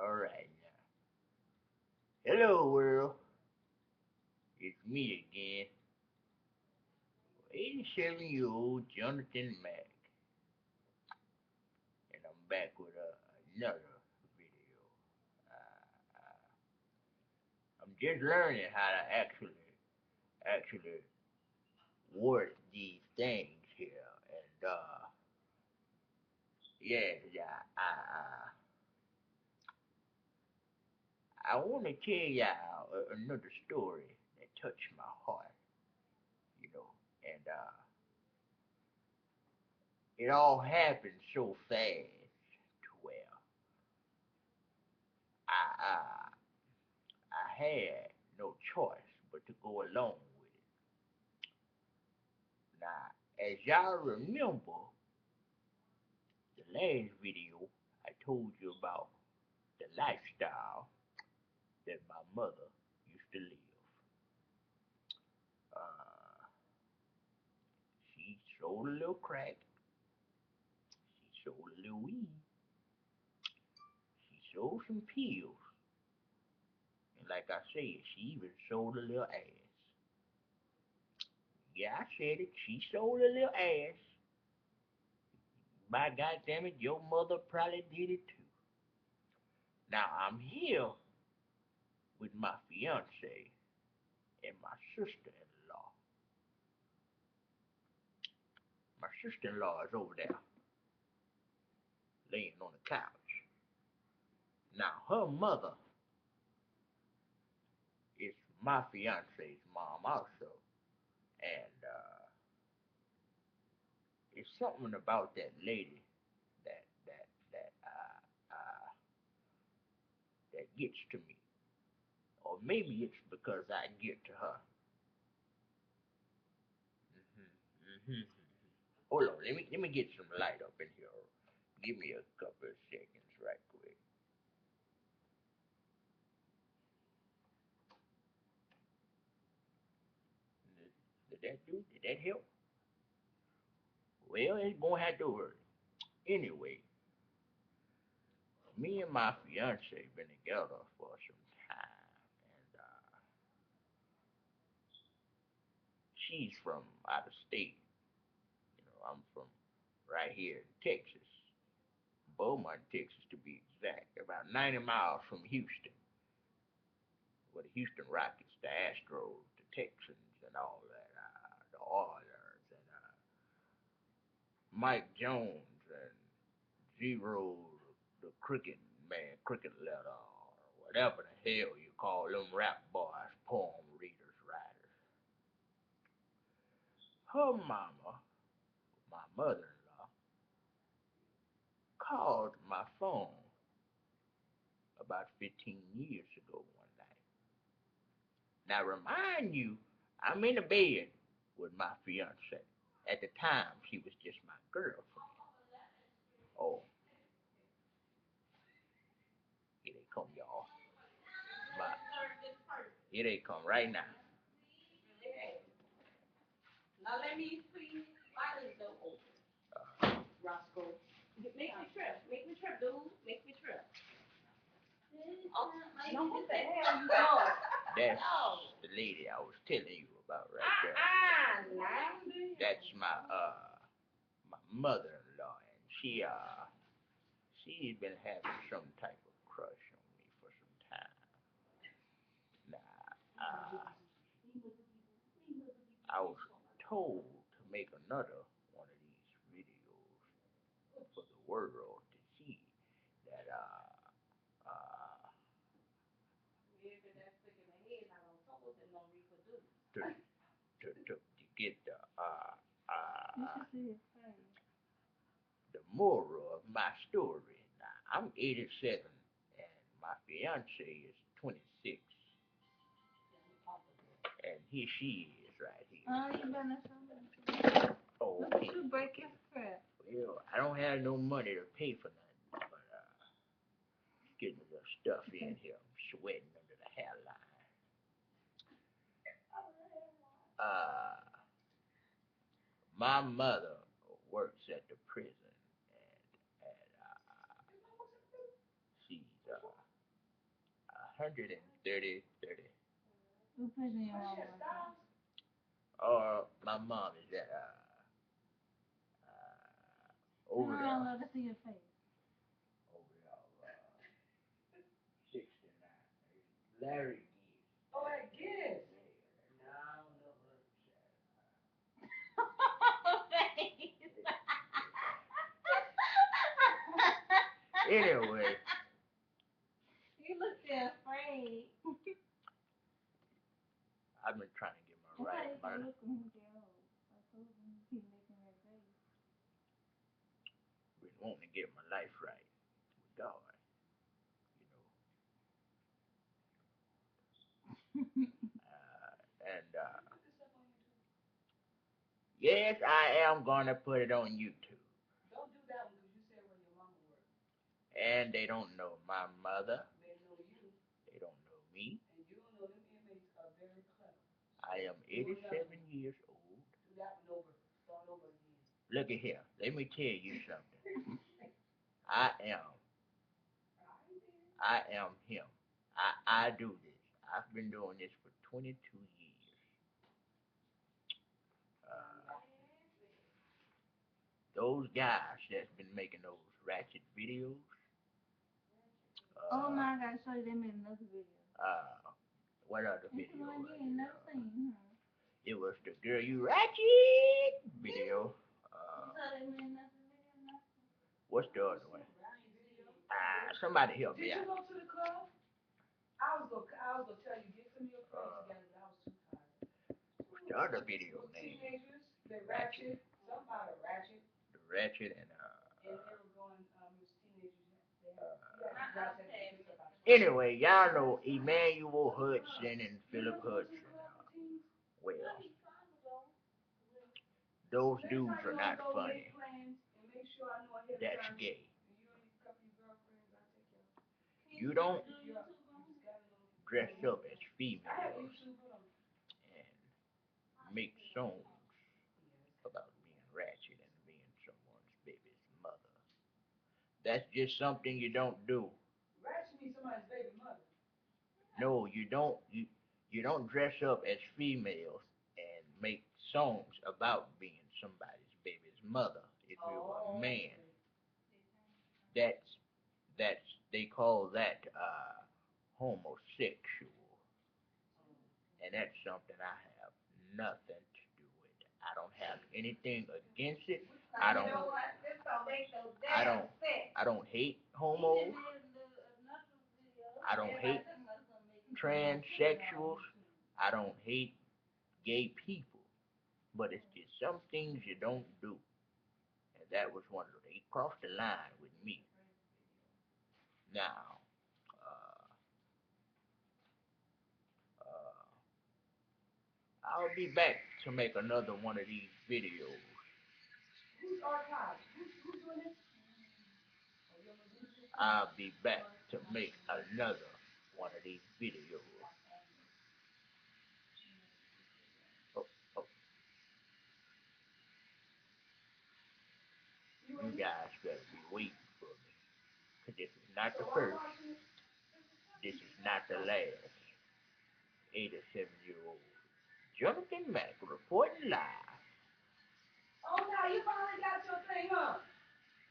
Alright now. Hello world. It's me again. 87-year-old Johnathan Mack. And I'm back with another video. I'm just learning how to actually work these things here. And I want to tell y'all another story that touched my heart, you know. And it all happened so fast to where I I had no choice but to go along with it. Now, as y'all remember, the last video I told you about the lifestyle that my mother used to live. Uh, she sold a little crack, she sold a little weed, she sold some pills, and like I said, she even sold a little ass. Yeah, I said it, she sold a little ass. By goddamn it, your mother probably did it too. Now I'm here with my fiance and my sister-in-law. My sister-in-law is over there, laying on the couch. Now her mother is my fiance's mom also, and it's something about that lady that that gets to me, or maybe it's because I get to her. Hmm. Hold on, let me get some light up in here. Give me a couple of seconds, right quick. Did that do? Did that help? Well, it's gonna have to hurt. Anyway, me and my fiance been together for some time, and she's from out of state. You know, I'm from right here in Texas, Beaumont, Texas to be exact, about 90 miles from Houston, where the Houston Rockets, the Astros, the Texans, and all that, the Oilers, and Mike Jones, and Zero, the cricket man, cricket letter, or whatever the hell you call them rap boys, poem readers, writers. Her mama, my mother-in-law, called my phone about 15 years ago one night. Now, remind you, I'm in the bed with my fiance. At the time, she was just my girlfriend. Oh, here they come, y'all. My, here they come right now. Now let me please. Why is the open? Roscoe. Make me trip. Make me trip, dude. Make me trip. Oh, no, what the hell you doing? That's the lady I was telling you about right there. That's my mother-in-law, and she's been having some type of crush on me for some time. Now, I was told to make another one of these videos for the world to see that to to get the moral of my story. Now I'm 87 and my fiance is 26, and here she is right here. Oh, you better oh, okay. Don't you break your crap. Well, I don't have no money to pay for nothing, but getting the stuff in here. I'm sweating under the hairline. Uh, my mother works at the prison, and she's 130. Who pushing your mama? My mom is at over I there. don't love to see your face. Over there, 69. Larry Gibbs. Oh, that Gibbs. No, no, anyway, You look so afraid. I've been trying to get my right. Look when you get old. I told him you keep making that face. Been wanting to get my life right with God, and yes, I am gonna put it on YouTube. Don't do that one because you said where your mama works. And they don't know my mother. They know you. They don't know me. And you don't know them inmates are very clever. I am 87 years old. Do that one over. Start over again. Look at here. Let me tell you something. I am him. I do this. I've been doing this for 22 years. Uh, those guys that's been making those Ratchet videos. Oh my God! So they made another video. What other video? Never seen. It was the girl you Ratchet video. So they made another video. What's the other one? Somebody help me out. Did you go to the club? I was gonna tell you get some of your friends together, but I was too tired. What's the other video name? Teenagers, the Ratchet, something about a Ratchet. The Ratchet and they were going. It was teenagers. Anyway, y'all know Emmanuel Hudson and Philip Hudson. Well, those dudes are not funny. That's gay. You don't dress up as females and make songs about being ratchet and being someone's baby's mother. That's just something you don't do. Ratchet means somebody's baby mother. No, you don't. You don't dress up as females and make songs about being somebody's baby's mother. If you're a man, that's that's they call that homosexual, and that's something I have nothing to do with. I don't have anything against it. I don't. I don't hate homos. I don't hate transsexuals. I don't hate gay people. But it's just some things you don't do. And that was one of them. They crossed the line with me. Now, uh, I'll be back to make another one of these videos. Who's archived? Who's doing this? I'll be back to make another one of these videos. Oh, oh. You guys better be waiting for me. Because this is not the first. This is not the last. 87-year-old Johnathan Mack reporting live. Oh, now you finally got your thing up.